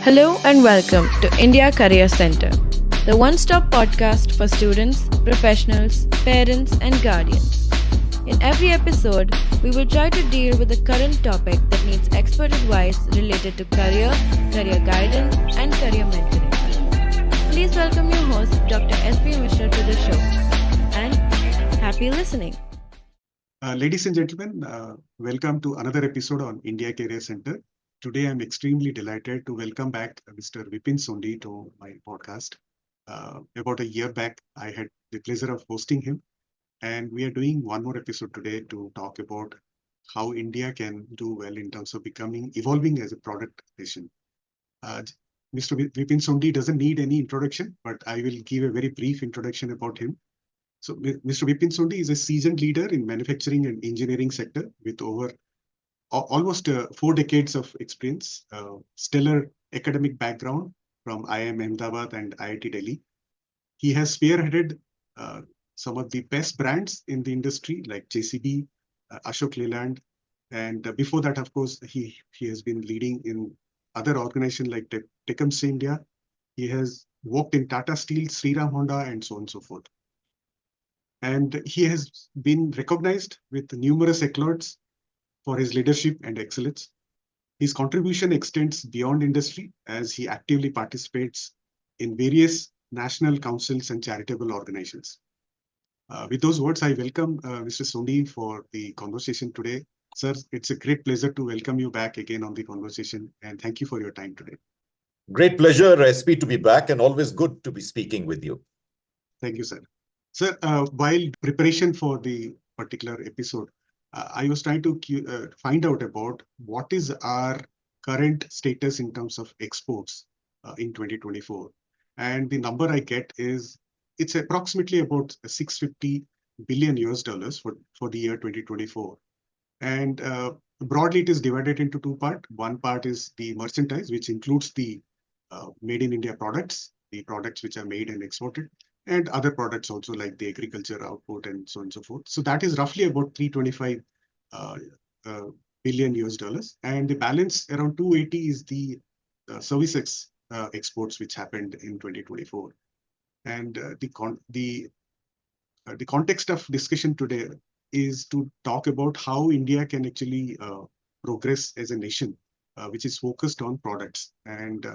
Hello and welcome to India Career Center, the one-stop podcast for students, professionals, parents and guardians. In every episode, we will try to deal with a current topic that needs expert advice related to career guidance and career mentoring. Please welcome your host, Dr. S.P. Mishra to the show and happy listening. Ladies and gentlemen, welcome to another episode on India Career Center. Today, I'm extremely delighted to welcome back Mr. Vipin Sondhi to my podcast. About a year back, I had the pleasure of hosting him, and we are doing one more episode today to talk about how India can do well in terms of evolving as a product nation. Mr. Vipin Sondhi doesn't need any introduction, but I will give a very brief introduction about him. So Mr. Vipin Sondhi is a seasoned leader in manufacturing and engineering sector with over almost 4 decades of experience, stellar academic background from IIM Ahmedabad and IIT Delhi. He has spearheaded some of the best brands in the industry like JCB, Ashok Leyland, and before that, of course, he has been leading in other organizations like Tecumseh India. He has worked in Tata Steel, Sriram Honda, and so on and so forth. And he has been recognized with numerous accolades for his leadership and excellence. His contribution extends beyond industry as he actively participates in various national councils and charitable organizations. With those words, I welcome Mr. Sundi for the conversation today. Sir, it's a great pleasure to welcome you back again on the conversation, and thank you for your time today. Great pleasure, SP, to be back, and always good to be speaking with you. Thank you, sir. Sir, while preparation for the particular episode, I was trying to find out about what is our current status in terms of exports in 2024. And the number I get is it's approximately about 650 billion US dollars for the year 2024. And broadly, it is divided into two parts. One part is the merchandise, which includes the made in India products, the products which are made and exported, and other products also like the agriculture output and so on and so forth. So that is roughly about 325 billion US dollars. And the balance around 280 is the services exports which happened in 2024. And the context of discussion today is to talk about how India can actually progress as a nation, which is focused on products. And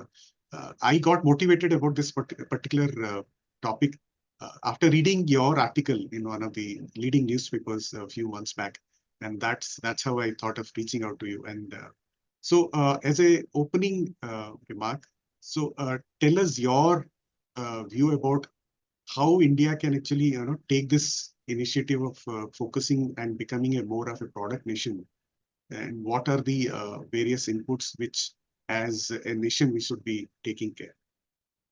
I got motivated about this particular topic after reading your article in one of the leading newspapers a few months back, and that's how I thought of reaching out to you. And so, as a opening remark, so tell us your view about how India can actually take this initiative of focusing and becoming a more of a product nation, and what are the various inputs which, as a nation, we should be taking care.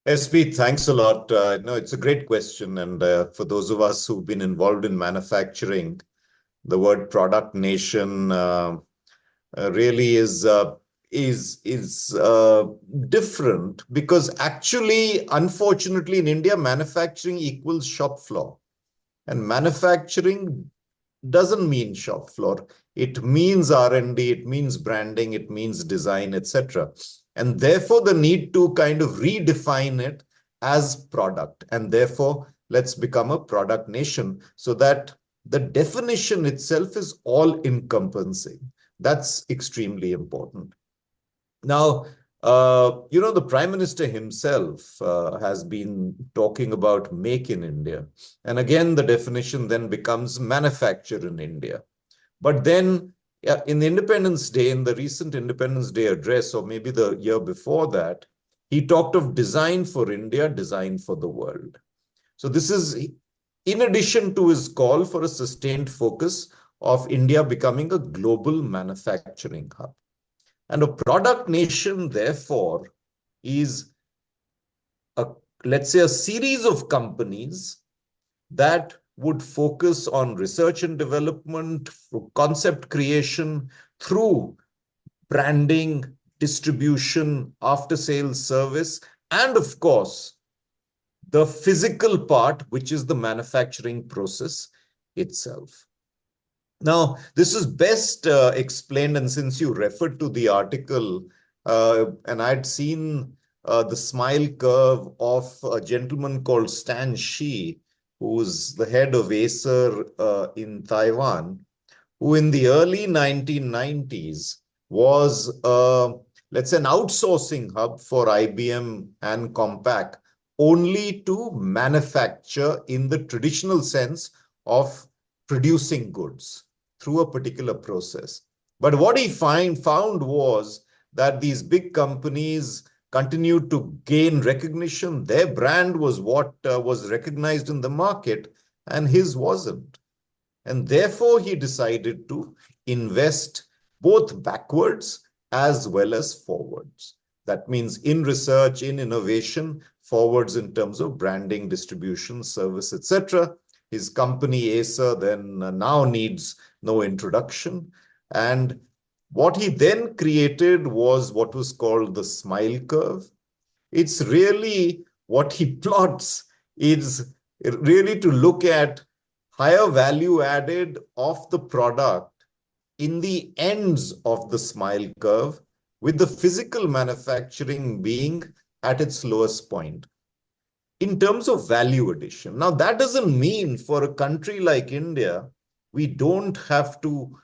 SP, thanks a lot. No, it's a great question. And for those of us who've been involved in manufacturing, the word product nation really is different because actually, unfortunately, in India, manufacturing equals shop floor. And manufacturing doesn't mean shop floor. It means R&D, it means branding, it means design, etc. And therefore, the need to kind of redefine it as product. And therefore, let's become a product nation so that the definition itself is all-encompassing. That's extremely important. Now, the Prime Minister himself has been talking about make in India. And again, the definition then becomes manufacture in India. But then in the Independence Day, in the recent Independence Day address, or maybe the year before that, he talked of design for India, design for the world. So this is in addition to his call for a sustained focus of India becoming a global manufacturing hub. And a product nation, therefore, is, let's say, a series of companies that would focus on research and development, concept creation, through branding, distribution, after-sales service, and of course, the physical part, which is the manufacturing process itself. Now, this is best explained, and since you referred to the article and I'd seen the smile curve of a gentleman called Stan Shi, who's the head of Acer in Taiwan, who in the early 1990s was, let's say, an outsourcing hub for IBM and Compaq, only to manufacture in the traditional sense of producing goods through a particular process. But what he found was that these big companies continued to gain recognition. Their brand was what was recognized in the market, and his wasn't. And therefore, he decided to invest both backwards as well as forwards. That means in research, in innovation, forwards in terms of branding, distribution, service, etc. His company, Acer, then now needs no introduction. And what he then created was what was called the smile curve. It's really what he plots is really to look at higher value added of the product in the ends of the smile curve, with the physical manufacturing being at its lowest point. In terms of value addition, now that doesn't mean for a country like India, we don't have to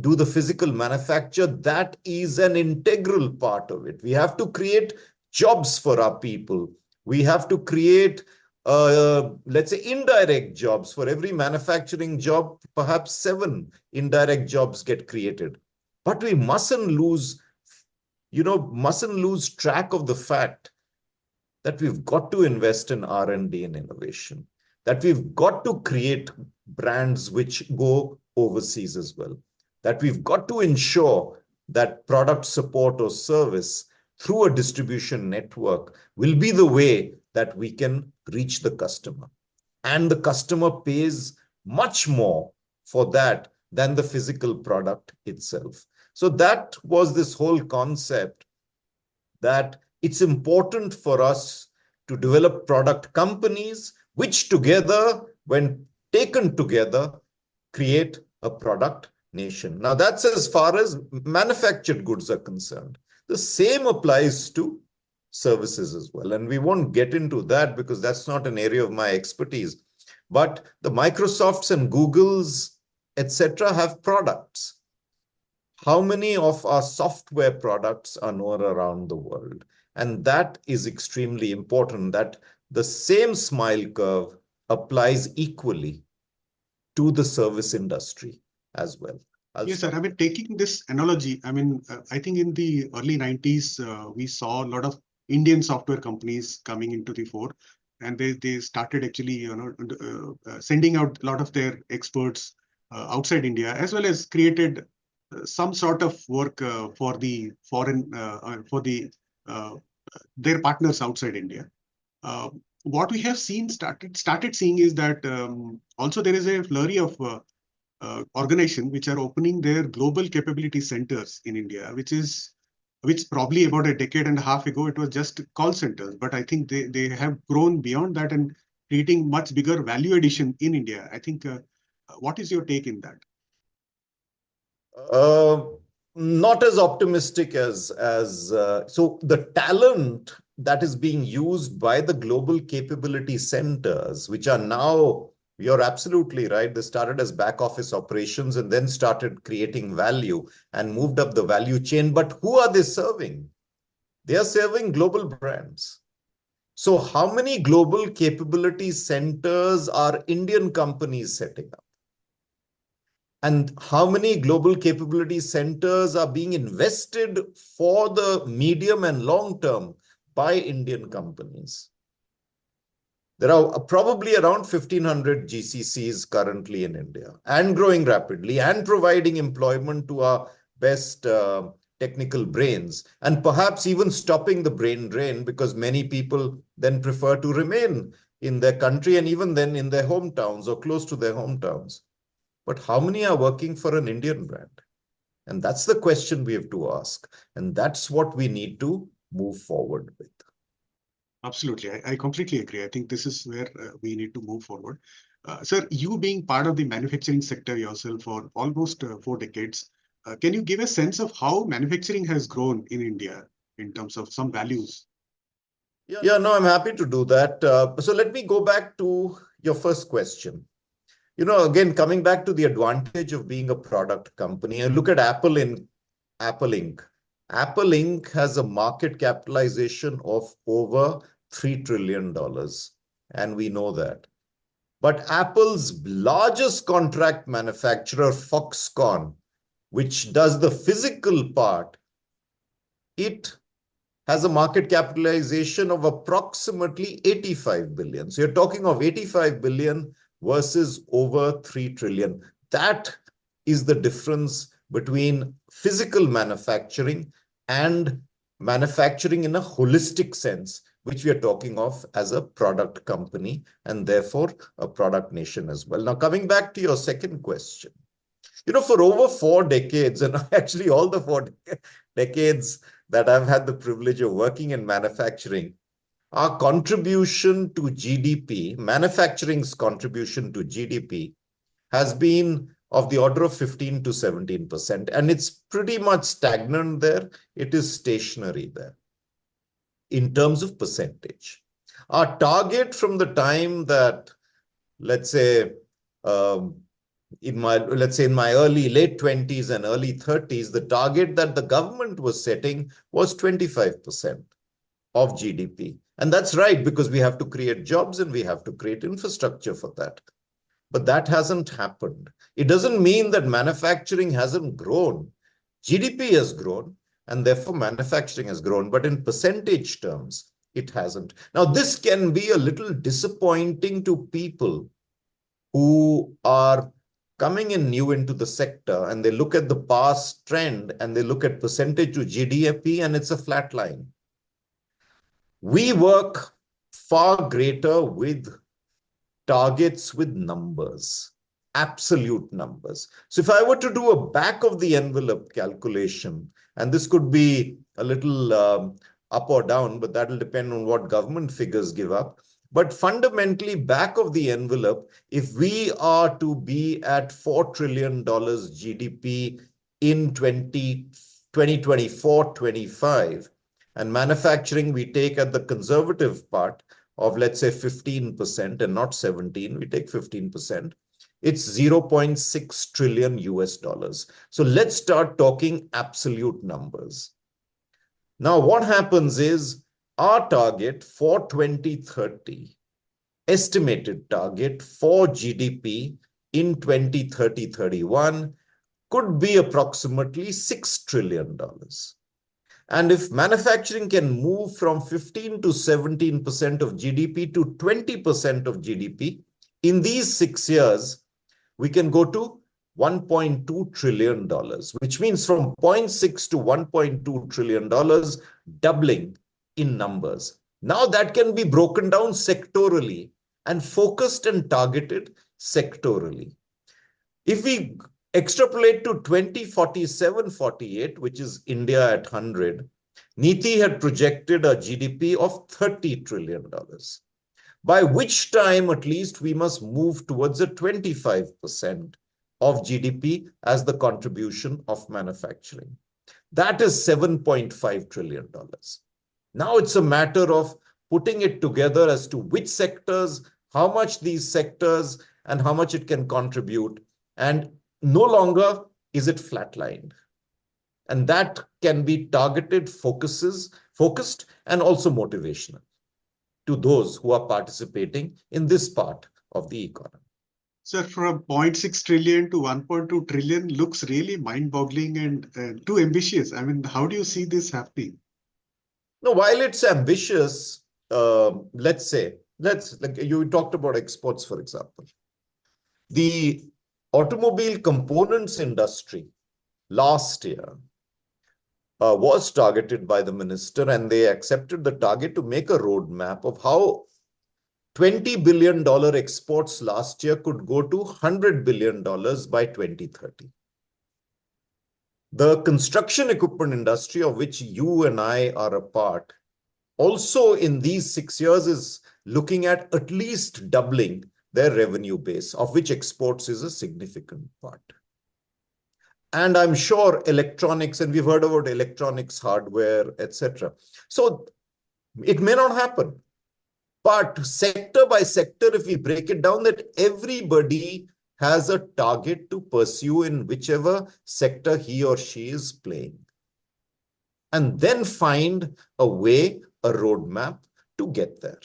do the physical manufacture. That is an integral part of it. We have to create jobs for our people. We have to create let's say, indirect jobs. For every manufacturing job, perhaps 7 indirect jobs get created. But we mustn't lose track of the fact that we've got to invest in R&D and innovation, that we've got to create brands which go overseas as well, that we've got to ensure that product support or service through a distribution network will be the way that we can reach the customer. And the customer pays much more for that than the physical product itself. So that was this whole concept that it's important for us to develop product companies which together, when taken together, create a product nation. Now, that's as far as manufactured goods are concerned. The same applies to services as well. And we won't get into that because that's not an area of my expertise. But the Microsofts and Googles, etc., have products. How many of our software products are known around the world? And that is extremely important, that the same smile curve applies equally to the service industry as well. Yes, sir. I mean, taking this analogy, I mean, I think in the early 90s, we saw a lot of Indian software companies coming into the fore, and they started actually, sending out a lot of their experts outside India, as well as created some sort of work for the foreign, their partners outside India. What we have started seeing is that also there is a flurry of organization which are opening their global capability centers in India, which probably about a decade and a half ago, it was just call centers. But I think they have grown beyond that and creating much bigger value addition in India. I think, what is your take in that? Not as optimistic as so the talent that is being used by the global capability centers, which are now, you're absolutely right, they started as back office operations and then started creating value and moved up the value chain. But who are they serving? They are serving global brands. So how many global capability centers are Indian companies setting up? And how many global capability centers are being invested for the medium and long term by Indian companies? There are probably around 1,500 GCCs currently in India and growing rapidly and providing employment to our best technical brains, and perhaps even stopping the brain drain, because many people then prefer to remain in their country and even then in their hometowns or close to their hometowns. But how many are working for an Indian brand? And that's the question we have to ask. And that's what we need to move forward with. Absolutely. I completely agree. I think this is where we need to move forward. Sir, you being part of the manufacturing sector yourself for almost 4 decades, Can you give a sense of how manufacturing has grown in India in terms of some values? Yeah, no, I'm happy to do that. So let me go back to your first question. Again, coming back to the advantage of being a product company, and look at Apple Inc. Apple Inc. has a market capitalization of over $3 trillion. And we know that. But Apple's largest contract manufacturer, Foxconn, which does the physical part, it has a market capitalization of approximately 85 billion. So you're talking of 85 billion versus over 3 trillion. That is the difference between physical manufacturing and manufacturing in a holistic sense, which we are talking of as a product company and therefore a product nation as well. Now, coming back to your second question, for over 4 decades, and actually all the 4 decades that I've had the privilege of working in manufacturing, our contribution to GDP, manufacturing's contribution to GDP, has been of the order of 15 to 17%. And it's pretty much stagnant there. It is stationary there in terms of percentage. Our target from the time that, let's say, in my late 20s and early 30s, the target that the government was setting was 25% of GDP. And that's right, because we have to create jobs and we have to create infrastructure for that. But that hasn't happened. It doesn't mean that manufacturing hasn't grown. GDP has grown, and therefore manufacturing has grown. But in percentage terms, it hasn't. Now, this can be a little disappointing to people who are coming in new into the sector, and they look at the past trend and they look at percentage to GDP, and it's a flat line. We work far greater with targets with numbers, absolute numbers. So if I were to do a back of the envelope calculation, and this could be a little up or down, but that'll depend on what government figures give up. But fundamentally, back of the envelope, if we are to be at $4 trillion GDP in 2024-25, and manufacturing we take at the conservative part of, let's say, 15% and not 17, we take 15%, it's 0.6 trillion US dollars. So let's start talking absolute numbers. Now, what happens is, our target for 2030, estimated target for GDP in 2030-31 could be approximately $6 trillion. And if manufacturing can move from 15 to 17% of GDP to 20% of GDP, in these 6 years, we can go to $1.2 trillion, which means from 0.6 to $1.2 trillion, doubling in numbers. Now that can be broken down sectorally and focused and targeted sectorally. If we extrapolate to 2047-48, which is India at 100, Niti had projected a GDP of $30 trillion, by which time at least we must move towards a 25% of GDP as the contribution of manufacturing. That is $7.5 trillion. Now it's a matter of putting it together as to which sectors, how much these sectors, and how much it can contribute. And no longer is it flatlined. And that can be targeted, focused, and also motivational to those who are participating in this part of the economy. Sir, from 0.6 trillion to 1.2 trillion looks really mind-boggling and too ambitious. I mean, how do you see this happening? No, while it's ambitious, let's like you talked about exports, for example. The automobile components industry last year was targeted by the minister, and they accepted the target to make a roadmap of how $20 billion exports last year could go to $100 billion by 2030. The construction equipment industry, of which you and I are a part, also in these 6 years is looking at least doubling their revenue base, of which exports is a significant part. And I'm sure electronics, and we've heard about electronics, hardware, etc. So it may not happen. But sector by sector, if we break it down, that everybody has a target to pursue in whichever sector he or she is playing. And then find a way, a roadmap to get there.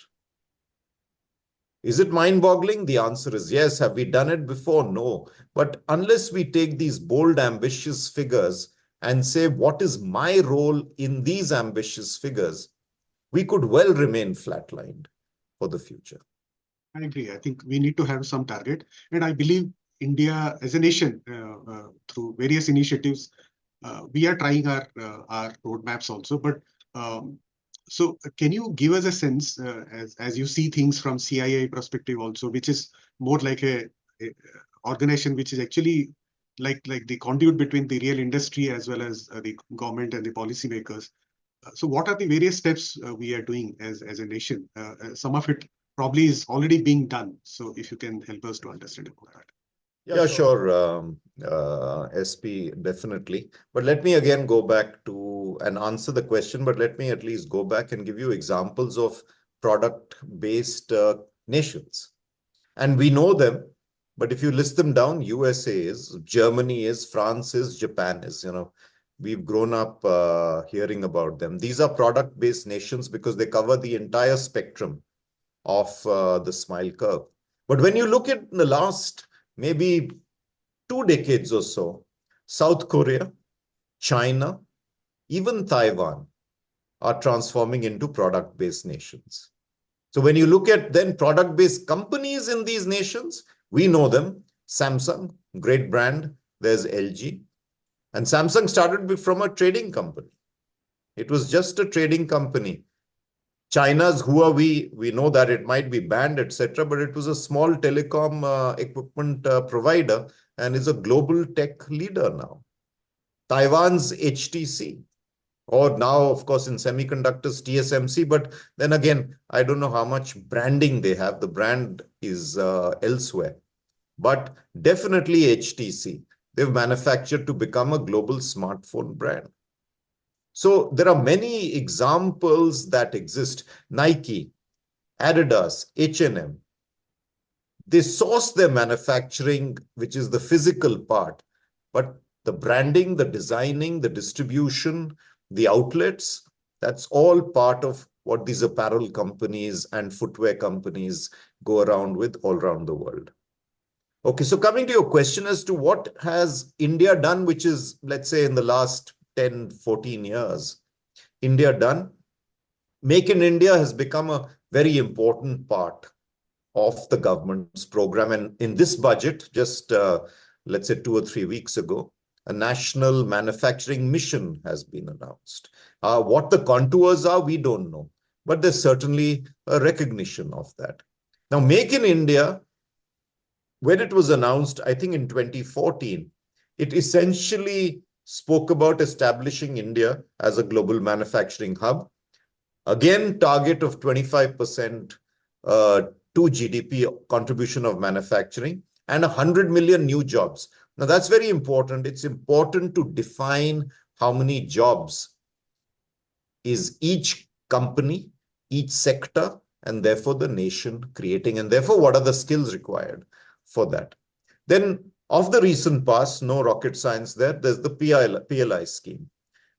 Is it mind-boggling? The answer is yes. Have we done it before? No. But unless we take these bold, ambitious figures and say, what is my role in these ambitious figures, we could well remain flatlined for the future. I agree. I think we need to have some target. And I believe India as a nation, through various initiatives, we are trying our roadmaps also. But so can you give us a sense, as you see things from CII perspective also, which is more like a organization which is actually like the conduit between the real industry as well as the government and the policymakers. So what are the various steps we are doing as a nation? Some of it probably is already being done. So if you can help us to understand about that. Yeah, sure, SP, definitely. But let me again go back to and answer the question, but let me at least go back and give you examples of product-based nations. And we know them, but if you list them down, USA is, Germany is, France is, Japan is, we've grown up hearing about them. These are product-based nations because they cover the entire spectrum of the smile curve. But when you look at the last maybe 2 decades or so, South Korea, China, even Taiwan are transforming into product-based nations. So when you look at then product-based companies in these nations, we know them. Samsung, great brand. There's LG. And Samsung started from a trading company. It was just a trading company. China's Huawei, we know that it might be banned, etc., but it was a small telecom equipment provider and is a global tech leader now. Taiwan's HTC, or now, of course, in semiconductors, TSMC, but then again, I don't know how much branding they have. The brand is elsewhere, but definitely HTC. They've manufactured to become a global smartphone brand. So there are many examples that exist. Nike, Adidas, H&M. They source their manufacturing, which is the physical part, but the branding, the designing, the distribution, the outlets, that's all part of what these apparel companies and footwear companies go around with all around the world. Okay, so coming to your question as to what has India done, which is, let's say, in the last 10, 14 years, India done. Make in India has become a very important part of the government's program. And in this budget, just let's say 2 or 3 weeks ago, a national manufacturing mission has been announced. What the contours are, we don't know, but there's certainly a recognition of that. Now, Make in India, when it was announced, I think in 2014, it essentially spoke about establishing India as a global manufacturing hub. Again, target of 25% to GDP contribution of manufacturing and 100 million new jobs. Now, that's very important. It's important to define how many jobs is each company, each sector, and therefore the nation creating, and therefore what are the skills required for that. Then, of the recent past, no rocket science there, there's the PLI scheme.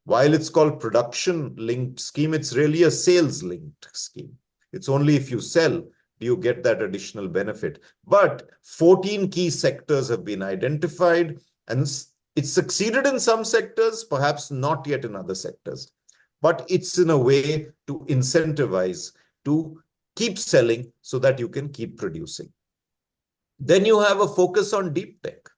While it's called production-linked scheme, it's really a sales-linked scheme. It's only if you sell do you get that additional benefit. But 14 key sectors have been identified, and it's succeeded in some sectors, perhaps not yet in other sectors. But it's in a way to incentivize, to keep selling so that you can keep producing. Then you have a focus on deep tech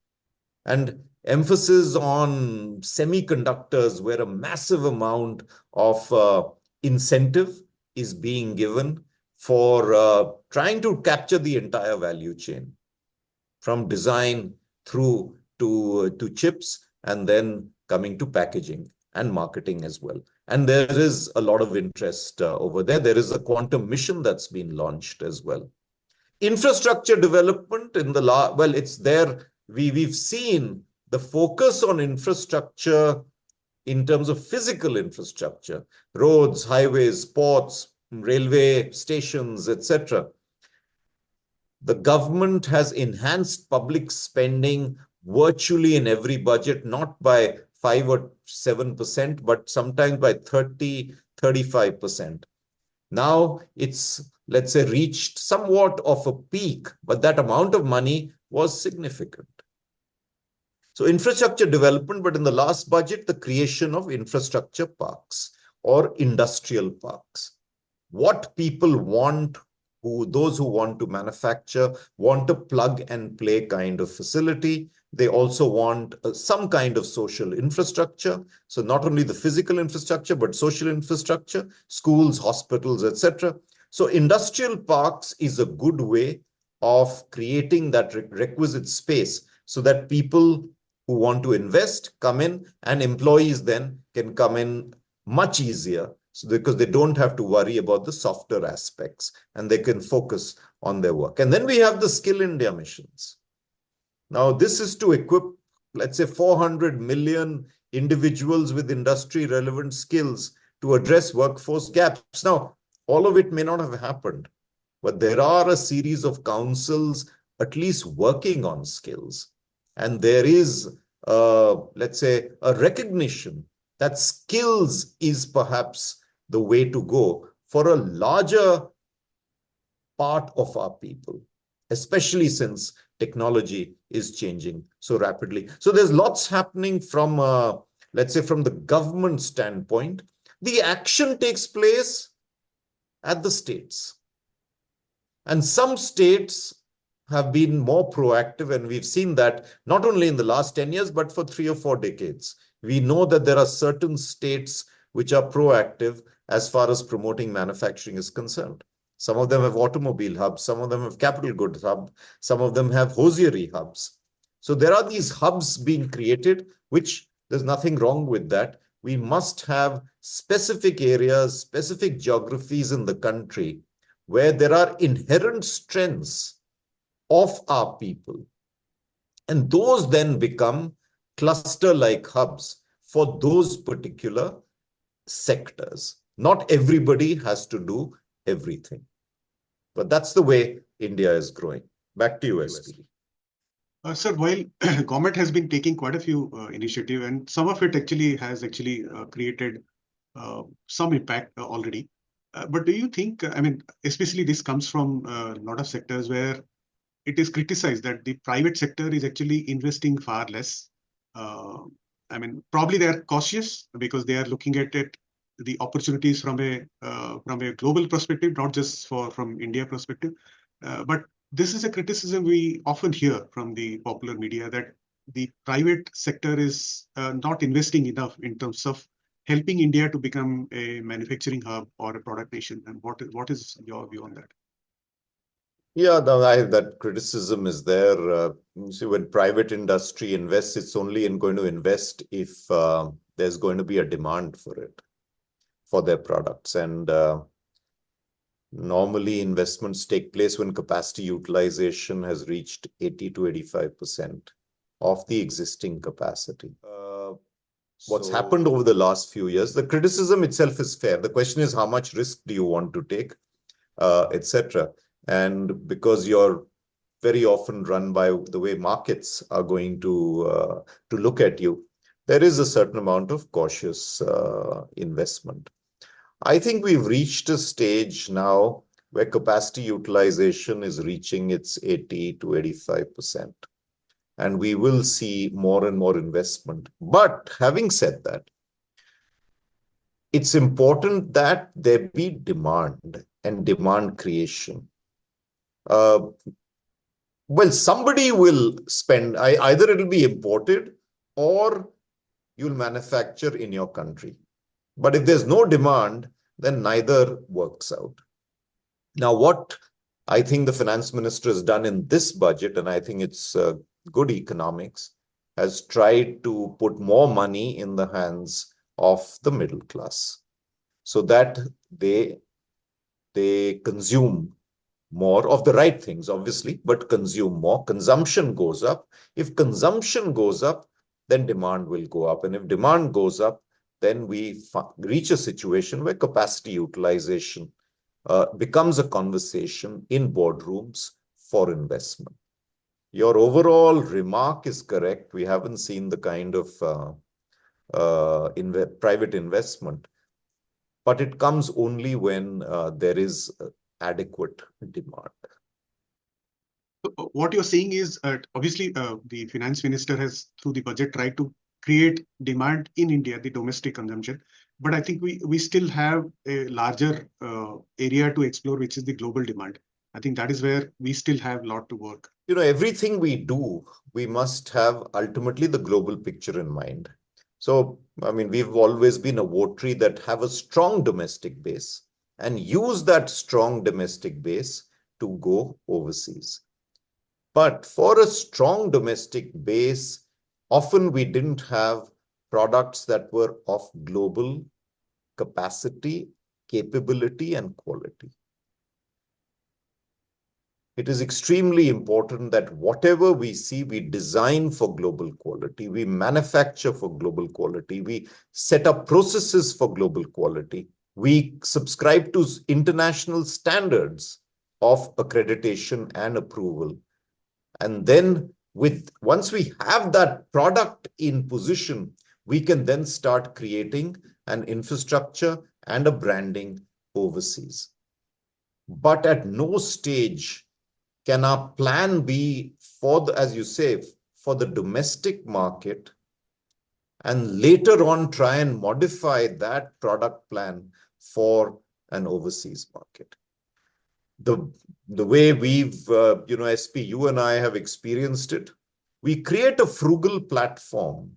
and emphasis on semiconductors, where a massive amount of incentive is being given for trying to capture the entire value chain, from design through to chips, and then coming to packaging and marketing as well. And there is a lot of interest over there. There is a quantum mission that's been launched as well. Infrastructure development in the well, it's there. We've seen the focus on infrastructure in terms of physical infrastructure, roads, highways, ports, railway stations, etc. The government has enhanced public spending virtually in every budget, not by 5 or 7%, but sometimes by 30, 35%. Now it's, let's say, reached somewhat of a peak, but that amount of money was significant. So infrastructure development, but in the last budget, the creation of infrastructure parks or industrial parks. What people want, those who want to manufacture, want a plug and play kind of facility. They also want some kind of social infrastructure. So not only the physical infrastructure, but social infrastructure, schools, hospitals, etc. So industrial parks is a good way of creating that requisite space so that people who want to invest come in, and employees then can come in much easier, because they don't have to worry about the softer aspects and they can focus on their work. And then we have the Skill India missions. Now, this is to equip, let's say, 400 million individuals with industry relevant skills to address workforce gaps. Now, all of it may not have happened, but there are a series of councils at least working on skills. And there is, let's say, a recognition that skills is perhaps the way to go for a larger part of our people, especially since technology is changing so rapidly. So there's lots happening from, let's say, from the government standpoint. The action takes place at the states. And some states have been more proactive, and we've seen that not only in the last 10 years, but for 3 or 4 decades. We know that there are certain states which are proactive as far as promoting manufacturing is concerned. Some of them have automobile hubs, some of them have capital goods hubs, some of them have hosiery hubs. So there are these hubs being created, which there's nothing wrong with that. We must have specific areas, specific geographies in the country where there are inherent strengths of our people. And those then become cluster-like hubs for those particular sectors. Not everybody has to do everything. But that's the way India is growing. Back to you, SP. Sir, while government has been taking quite a few initiatives, and some of it has created some impact already. But do you think, especially this comes from a lot of sectors where it is criticized that the private sector is actually investing far less. Probably they are cautious because they are looking at it, the opportunities from a global perspective, not just from India perspective. But this is a criticism we often hear from the popular media, that the private sector is not investing enough in terms of helping India to become a manufacturing hub or a product nation. And what is your view on that? Yeah, that criticism is there. See, when private industry invests, it's only going to invest if there's going to be a demand for it, for their products. And normally investments take place when capacity utilization has reached 80 to 85% of the existing capacity. What's happened over the last few years, the criticism itself is fair. The question is, how much risk do you want to take, etc. And because you're very often run by the way markets are going to look at you, there is a certain amount of cautious investment. I think we've reached a stage now where capacity utilization is reaching its 80 to 85%. And we will see more and more investment. But having said that, it's important that there be demand and demand creation. Well, somebody will spend, either it'll be imported or you'll manufacture in your country. But if there's no demand, then neither works out. Now, what I think the finance minister has done in this budget, and I think it's good economics, has tried to put more money in the hands of the middle class so that they consume more of the right things, obviously, but consume more. Consumption goes up. If consumption goes up, then demand will go up. And if demand goes up, then we reach a situation where capacity utilization becomes a conversation in boardrooms for investment. Your overall remark is correct. We haven't seen the kind of private investment, but it comes only when there is adequate demand. What you're saying is obviously the finance minister has, through the budget, tried to create demand in India, the domestic consumption. But I think we still have a larger area to explore, which is the global demand. I think that is where we still have a lot to work. Everything we do, we must have ultimately the global picture in mind. So, we've always been a votary that have a strong domestic base and use that strong domestic base to go overseas. But for a strong domestic base, often we didn't have products that were of global capacity, capability, and quality. It is extremely important that whatever we see, we design for global quality, we manufacture for global quality, we set up processes for global quality, we subscribe to international standards of accreditation and approval. And then once we have that product in position, we can then start creating an infrastructure and a branding overseas. But at no stage can our plan be as you say, for the domestic market, and later on try and modify that product plan for an overseas market. The way we've, SP, you and I have experienced it, we create a frugal platform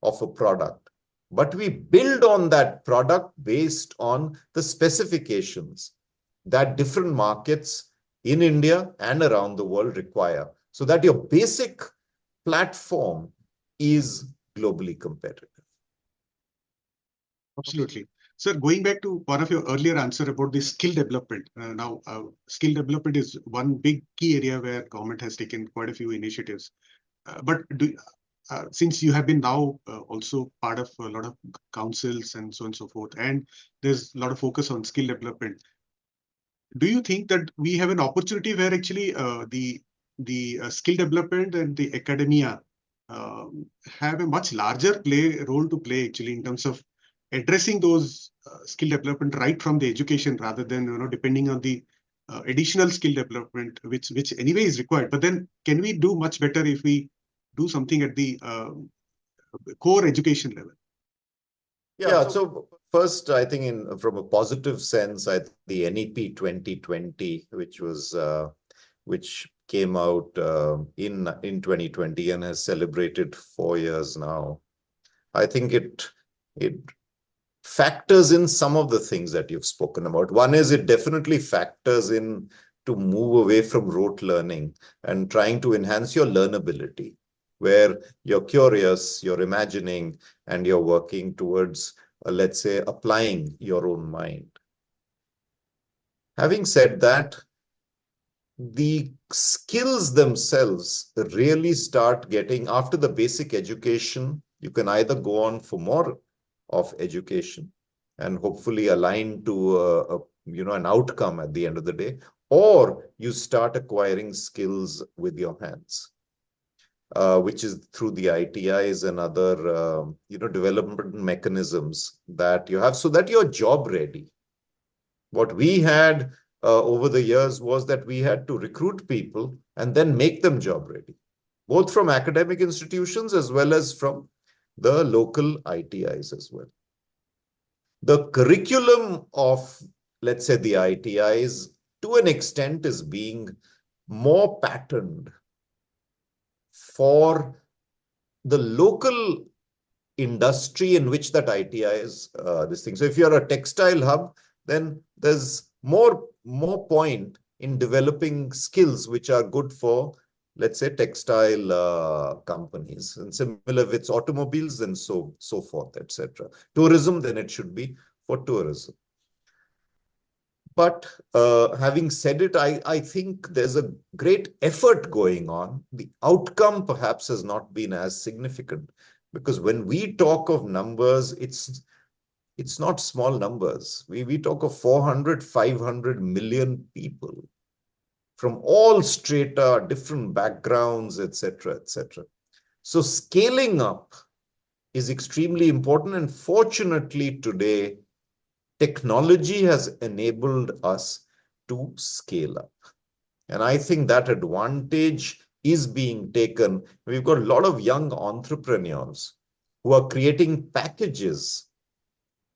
of a product, but we build on that product based on the specifications that different markets in India and around the world require, so that your basic platform is globally competitive. Absolutely. Sir, going back to one of your earlier answer about the skill development. Skill development is one big key area where government has taken quite a few initiatives. But since you have been now also part of a lot of councils and so on and so forth, and there's a lot of focus on skill development, do you think that we have an opportunity where actually the skill development and the academia have a much larger role to play actually in terms of addressing those skill development right from the education, rather than depending on the additional skill development which anyway is required? But then can we do much better if we do something at the core education level? Yeah, so first, I think from a positive sense, the NEP 2020, which came out in 2020 and has celebrated 4 years now, I think it factors in some of the things that you've spoken about. One is it definitely factors in to move away from rote learning and trying to enhance your learnability, where you're curious, you're imagining, and you're working towards, let's say, applying your own mind. Having said that, the skills themselves really start getting, after the basic education, you can either go on for more of education and hopefully align to an outcome at the end of the day, or you start acquiring skills with your hands. Which is through the ITIs and other, development mechanisms that you have, so that you're job ready. What we had over the years was that we had to recruit people and then make them job ready, both from academic institutions as well as from the local ITIs as well. The curriculum of, let's say, the ITIs, to an extent, is being more patterned for the local industry in which that ITI is this thing. So if you're a textile hub, then there's more point in developing skills which are good for, let's say, textile companies. And similar, if it's automobiles, and so forth, etc. Tourism, then it should be for tourism. But having said it, I think there's a great effort going on. The outcome perhaps has not been as significant. Because when we talk of numbers, it's not small numbers. We talk of 400, 500 million people from all strata, different backgrounds, etc., etc. So scaling up is extremely important. And fortunately, today, technology has enabled us to scale up. And I think that advantage is being taken. We've got a lot of young entrepreneurs who are creating packages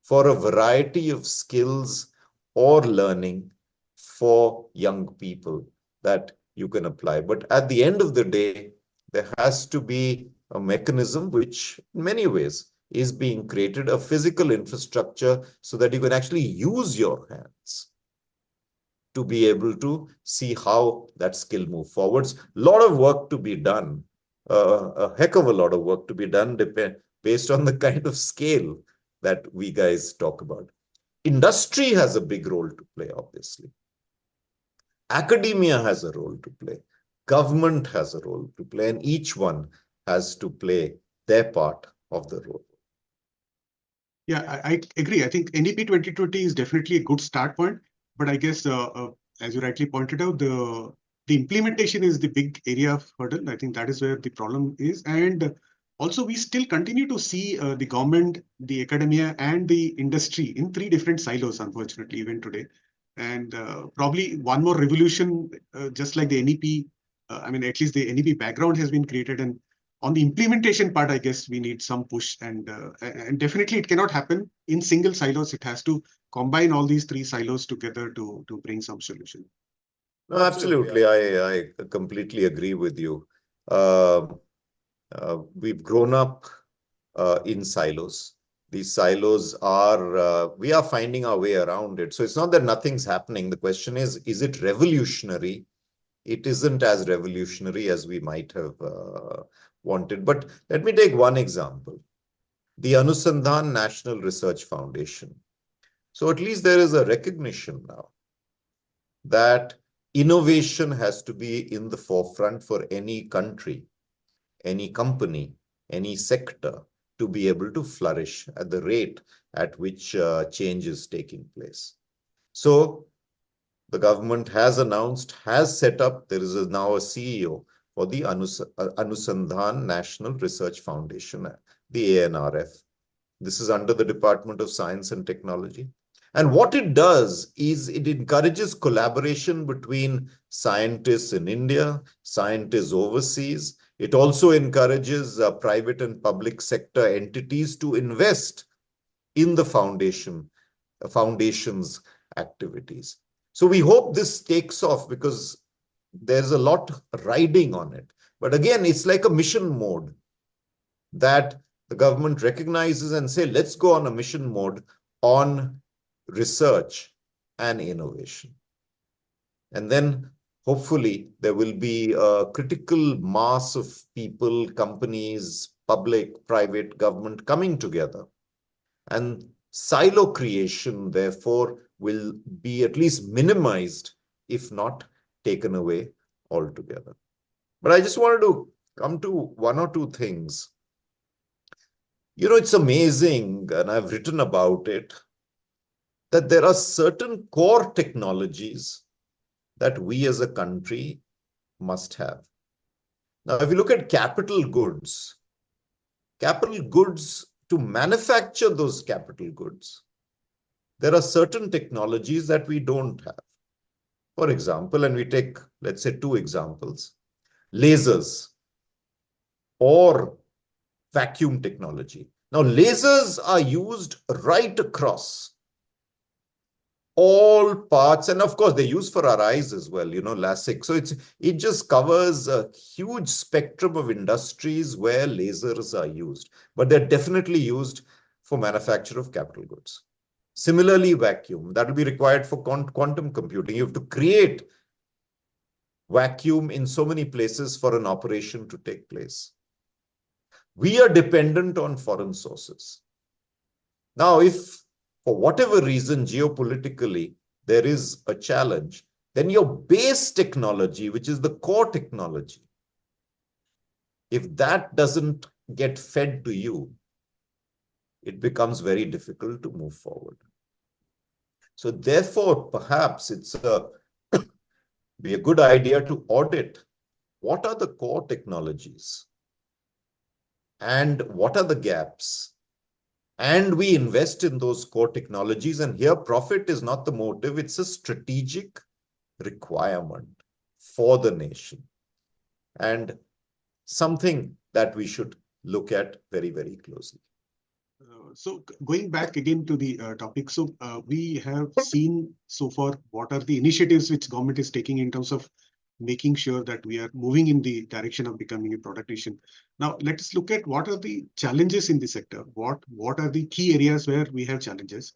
for a variety of skills or learning for young people that you can apply. But at the end of the day, there has to be a mechanism which, in many ways, is being created, a physical infrastructure, so that you can actually use your hands to be able to see how that skill move forwards. A lot of work to be done, a heck of a lot of work to be done based on the kind of scale that we guys talk about. Industry has a big role to play, obviously. Academia has a role to play. Government has a role to play, and each one has to play their part of the role. Yeah, I agree. I think NEP 2020 is definitely a good start point, but I guess as you rightly pointed out, the implementation is the big area of hurdle. I think that is where the problem is, and also we still continue to see the government, the academia, and the industry in three different silos, unfortunately, even today. And probably one more revolution, just like the NEP. I mean, at least the NEP background has been created, and on the implementation part, I guess we need some push, and definitely it cannot happen in single silos. It has to combine all these three silos together to bring some solution. No, absolutely. I completely agree with you. We've grown up in silos. These silos are, we are finding our way around it. So it's not that nothing's happening. The question is it revolutionary? It isn't as revolutionary as we might have wanted. But let me take one example. The Anusandhan National Research Foundation. So at least there is a recognition now that innovation has to be in the forefront for any country, any company, any sector to be able to flourish at the rate at which change is taking place. So the government has announced, has set up, there is now a CEO for the Anusandhan National Research Foundation, the AINRF. This is under the Department of Science and Technology. And what it does is it encourages collaboration between scientists in India, scientists overseas. It also encourages private and public sector entities to invest in the foundation's activities. So we hope this takes off because there's a lot riding on it. But again, it's like a mission mode that the government recognizes and say, let's go on a mission mode on research and innovation. And then hopefully there will be a critical mass of people, companies, public, private, government coming together. And silo creation, therefore, will be at least minimized, if not taken away altogether. But I just wanted to come to one or two things. You know, it's amazing, and I've written about it, that there are certain core technologies that we as a country must have. Now, if you look at capital goods, to manufacture those capital goods, there are certain technologies that we don't have. For example, and we take, let's say, two examples, lasers or vacuum technology. Now, lasers are used right across all parts, and of course they're used for our eyes as well, you know, LASIK. So it just covers a huge spectrum of industries where lasers are used, but they're definitely used for manufacture of capital goods. Similarly, vacuum, that will be required for quantum computing. You have to create vacuum in so many places for an operation to take place. We are dependent on foreign sources. Now, if for whatever reason, geopolitically, there is a challenge, then your base technology, which is the core technology, if that doesn't get fed to you, it becomes very difficult to move forward. So therefore, perhaps it's be a good idea to audit what are the core technologies and what are the gaps. And we invest in those core technologies. And here, profit is not the motive. It's a strategic requirement for the nation and something that we should look at very, very closely. So going back again to the topic, so we have seen so far what are the initiatives which government is taking in terms of making sure that we are moving in the direction of becoming a product nation. Now let us look at what are the challenges in the sector. What are the key areas where we have challenges,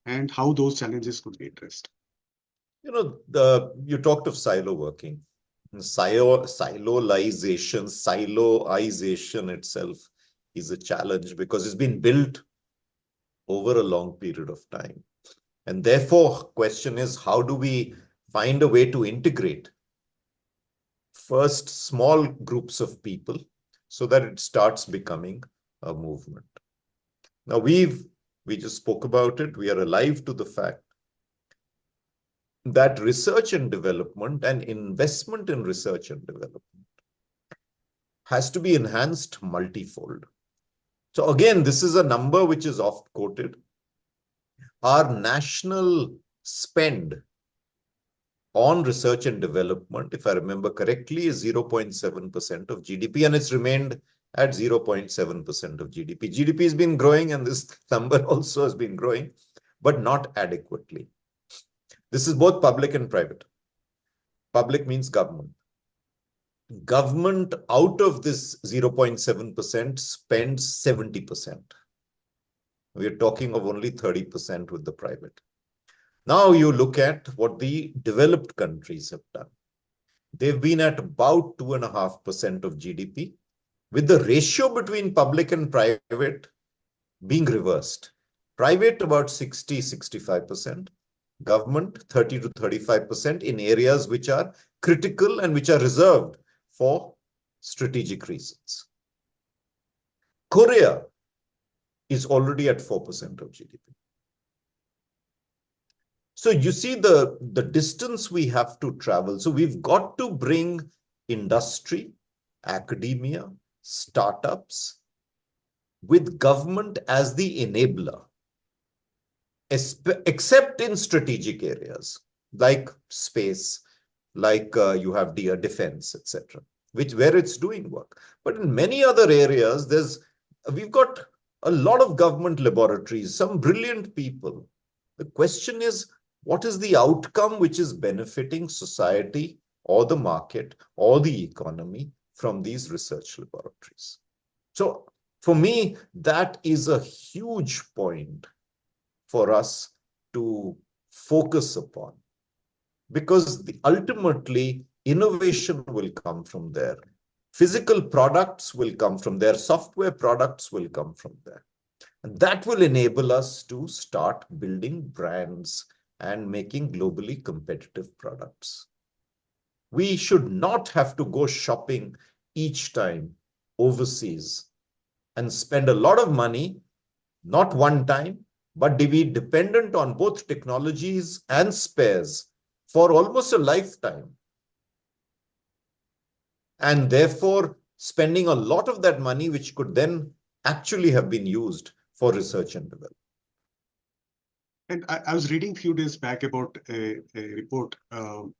and how those challenges could be addressed. You talked of silo working. Siloization itself is a challenge because it's been built over a long period of time. And therefore, question is, how do we find a way to integrate first small groups of people so that it starts becoming a movement? Now, we just spoke about it. We are alive to the fact that research and development and investment in research and development has to be enhanced multifold. So again, this is a number which is oft quoted. Our national spend on research and development, if I remember correctly, is 0.7% of GDP, and it's remained at 0.7% of GDP. GDP has been growing, and this number also has been growing, but not adequately. This is both public and private. Public means government. Government out of this 0.7% spends 70%. We're talking of only 30% with the private. Now you look at what the developed countries have done. They've been at about 2.5% of GDP, with the ratio between public and private being reversed. Private about 60-65%, government 30 to 35% in areas which are critical and which are reserved for strategic reasons. Korea is already at 4% of GDP. So you see the distance we have to travel. So we've got to bring industry, academia, startups with government as the enabler, except in strategic areas like space, like you have defense, etc., where it's doing work. But in many other areas, we've got a lot of government laboratories, some brilliant people. The question is, what is the outcome which is benefiting society or the market or the economy from these research laboratories? So for me, that is a huge point for us to focus upon, because ultimately innovation will come from there. Physical products will come from there. Software products will come from there. And that will enable us to start building brands and making globally competitive products. We should not have to go shopping each time overseas and spend a lot of money, not one time, but be dependent on both technologies and spares for almost a lifetime. And therefore, spending a lot of that money, which could then actually have been used for research and development. And I was reading a few days back about a report.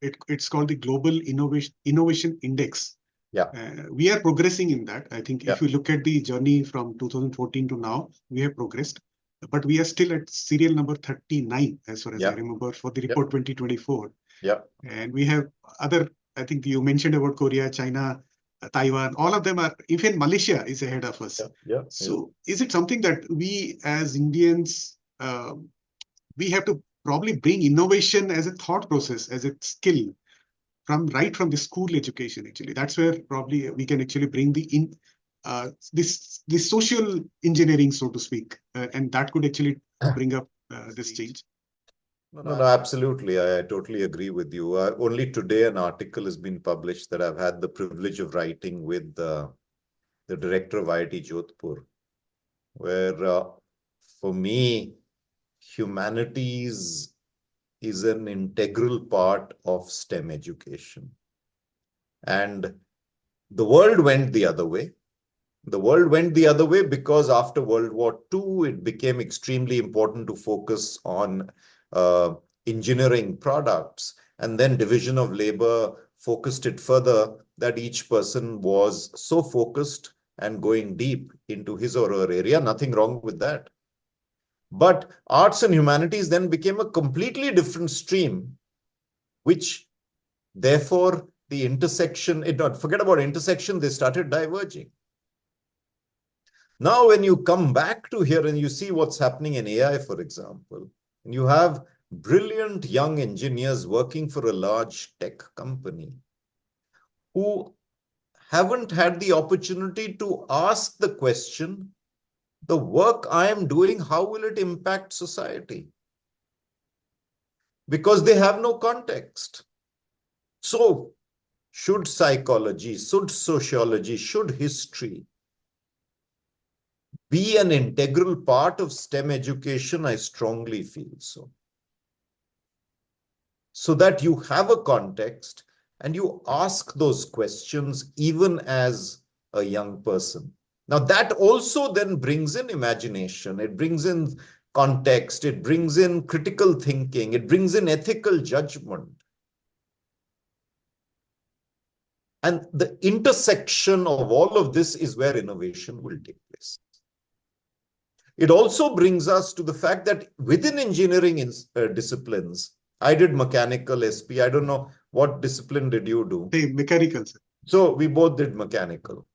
It's called the Global Innovation Index. Yeah. We are progressing in that. I think if you look at the journey from 2014 to now, we have progressed. But we are still at serial number 39, as far as I remember, for the report 2024. Yeah. And we have other, I think you mentioned about Korea, China, Taiwan, all of them are, even Malaysia is ahead of us. So is it something that we as Indians, we have to probably bring innovation as a thought process, as a skill, right from the school education, actually? That's where probably we can actually bring this social engineering, so to speak, and that could actually bring up this change. No, absolutely. I totally agree with you. Only today an article has been published that I've had the privilege of writing with the director of IIT Jodhpur, where for me, humanities is an integral part of STEM education. And the world went the other way. The world went the other way because after World War II, it became extremely important to focus on engineering products. And then division of labor focused it further that each person was so focused and going deep into his or her area. Nothing wrong with that. But arts and humanities then became a completely different stream, which therefore the intersection, forget about intersection, they started diverging. Now, when you come back to here and you see what's happening in AI, for example, and you have brilliant young engineers working for a large tech company who haven't had the opportunity to ask the question, the work I am doing, how will it impact society? Because they have no context. So, should psychology, should sociology, should history be an integral part of STEM education? I strongly feel so. So that you have a context and you ask those questions even as a young person. Now, that also then brings in imagination. It brings in context. It brings in critical thinking. It brings in ethical judgment. And the intersection of all of this is where innovation will take place. It also brings us to the fact that within engineering disciplines, I did mechanical SP. I don't know, what discipline did you do? The mechanical, sir. So we both did mechanical.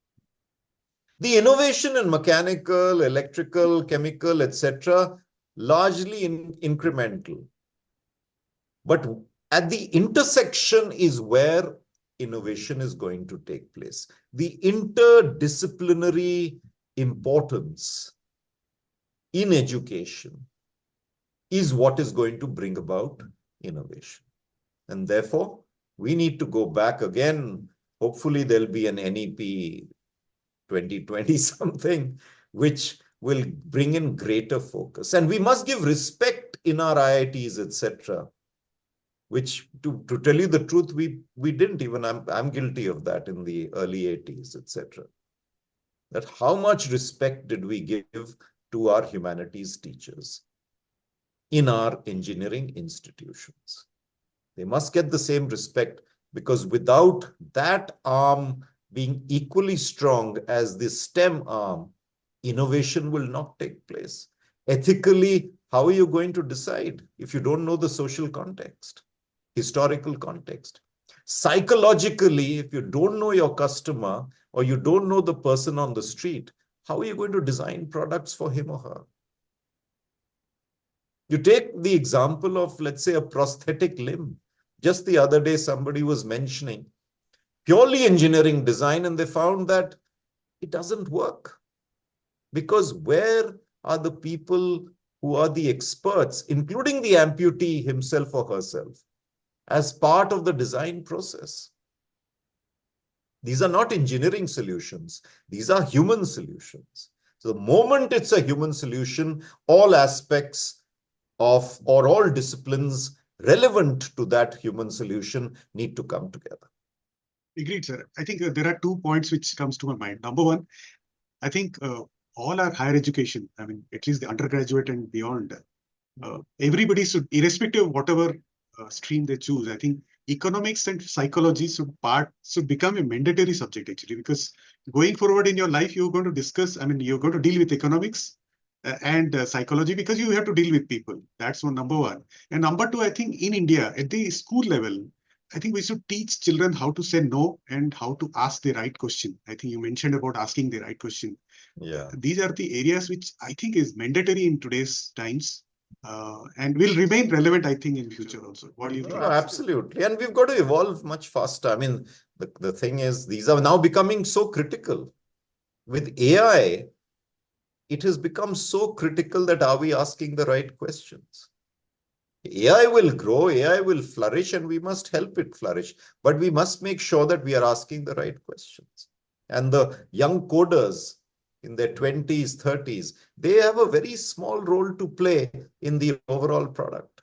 The innovation in mechanical, electrical, chemical, etc., largely incremental. But at the intersection is where innovation is going to take place. The interdisciplinary importance in education is what is going to bring about innovation. And therefore, we need to go back again. Hopefully, there'll be an NEP 2020 something, which will bring in greater focus. And we must give respect in our IITs, etc., which, to tell you the truth, we didn't even, I'm guilty of that in the early 80s, etc. That how much respect did we give to our humanities teachers in our engineering institutions? They must get the same respect, because without that arm being equally strong as the STEM arm, innovation will not take place. Ethically, how are you going to decide if you don't know the social context, historical context? Psychologically, if you don't know your customer or you don't know the person on the street, how are you going to design products for him or her? You take the example of, let's say, a prosthetic limb. Just the other day, somebody was mentioning purely engineering design, and they found that it doesn't work. Because where are the people who are the experts, including the amputee himself or herself, as part of the design process? These are not engineering solutions. These are human solutions. So the moment it's a human solution, all aspects of, or all disciplines relevant to that human solution need to come together. Agreed, sir. I think there are 2 points which comes to my mind. Number one, I think all our higher education, I mean, at least the undergraduate and beyond, everybody should, irrespective of whatever stream they choose, I think economics and psychology should become a mandatory subject, actually, because going forward in your life, you're going to discuss, I mean, you're going to deal with economics and psychology, because you have to deal with people. That's one, number one. And number two, I think in India, at the school level, I think we should teach children how to say no and how to ask the right question. I think you mentioned about asking the right question. Yeah. These are the areas which I think is mandatory in today's times and will remain relevant, I think, in future also. What do you think? No, absolutely. And we've got to evolve much faster. I mean, the thing is, these are now becoming so critical. With AI, it has become so critical that are we asking the right questions? AI will grow, AI will flourish, and we must help it flourish. But we must make sure that we are asking the right questions. And the young coders in their 20s, 30s, they have a very small role to play in the overall product.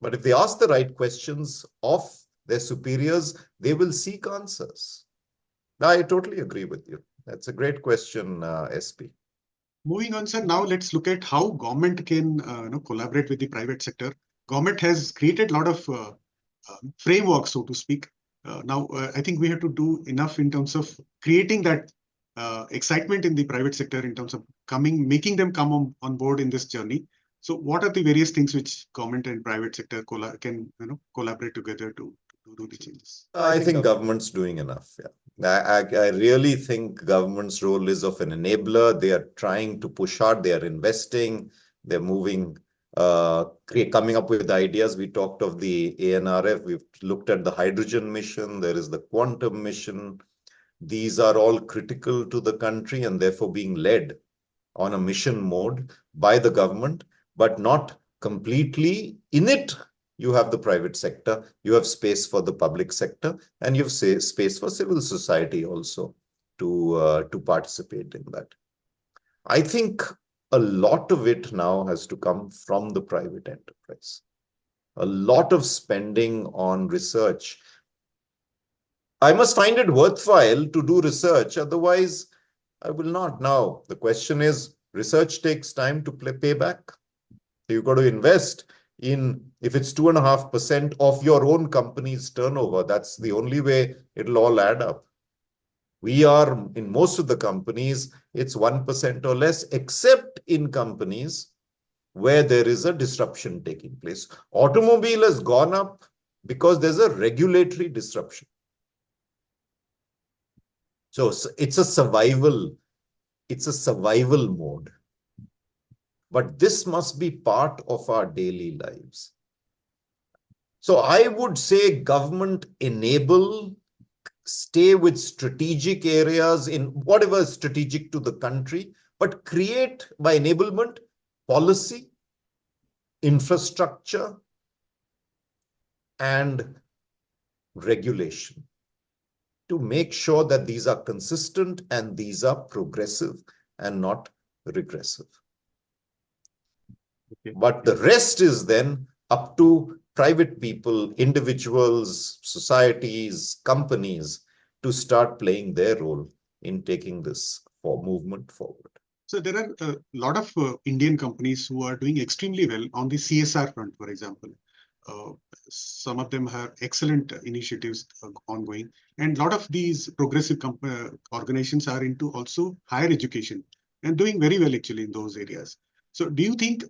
But if they ask the right questions of their superiors, they will seek answers. I totally agree with you. That's a great question, SP. Moving on, sir, now let's look at how government can collaborate with the private sector. Government has created a lot of frameworks, so to speak. Now, I think we have to do enough in terms of creating that excitement in the private sector in terms of making them come on board in this journey. So what are the various things which government and private sector can collaborate together to do the changes? I think government's doing enough. Yeah. I really think government's role is of an enabler. They are trying to push hard. They are investing. They're moving, coming up with ideas. We talked of the ANRF. We've looked at the hydrogen mission. There is the quantum mission. These are all critical to the country and therefore being led on a mission mode by the government, but not completely in it. You have the private sector, you have space for the public sector, and you have space for civil society also to participate in that. I think a lot of it now has to come from the private enterprise. A lot of spending on research. I must find it worthwhile to do research, otherwise I will not. Now, the question is, research takes time to pay back. You've got to invest in, if it's 2.5% of your own company's turnover, that's the only way it'll all add up. We are, in most of the companies, it's 1% or less, except in companies where there is a disruption taking place. Automobile has gone up because there's a regulatory disruption. So it's a survival mode. But this must be part of our daily lives. So I would say government enable, stay with strategic areas in whatever is strategic to the country, but create by enablement, policy, infrastructure, and regulation to make sure that these are consistent and these are progressive and not regressive. Okay. But the rest is then up to private people, individuals, societies, companies to start playing their role in taking this movement forward. So there are a lot of Indian companies who are doing extremely well on the CSR front, for example. Some of them have excellent initiatives ongoing. And a lot of these progressive organizations are into also higher education and doing very well actually in those areas. So do you think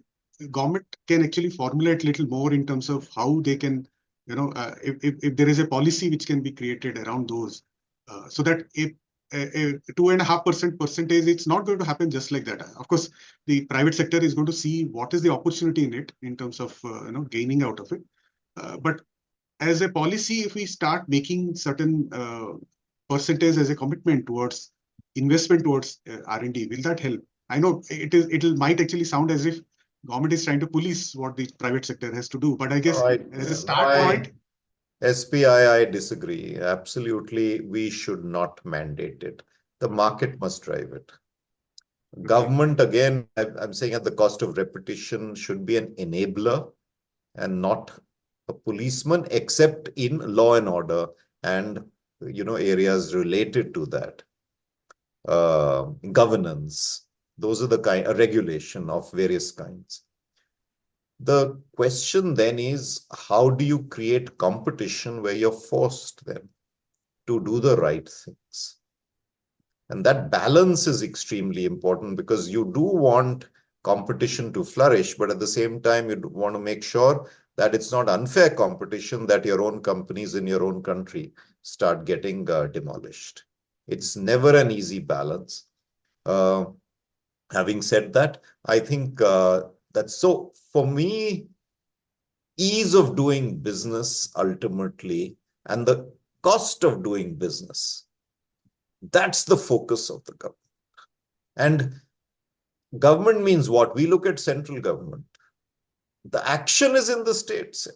government can actually formulate a little more in terms of how they can, if there is a policy which can be created around those, so that if a 2.5% percentage, it's not going to happen just like that. Of course, the private sector is going to see what is the opportunity in it in terms of gaining out of it. But as a policy, if we start making certain percentage as a commitment towards investment towards R&D, will that help? I know it might actually sound as if government is trying to police what the private sector has to do, but I guess as a start point. SPI, I disagree. Absolutely, we should not mandate it. The market must drive it. Government, again, I'm saying at the cost of repetition, should be an enabler and not a policeman, except in law and order and areas related to that. Governance. Those are the regulation of various kinds. The question then is, how do you create competition where you're forced then to do the right things? And that balance is extremely important because you do want competition to flourish, but at the same time, you want to make sure that it's not unfair competition that your own companies in your own country start getting demolished. It's never an easy balance. Having said that, I think that's so, for me, ease of doing business ultimately and the cost of doing business, that's the focus of the government. And government means what? We look at central government. The action is in the states.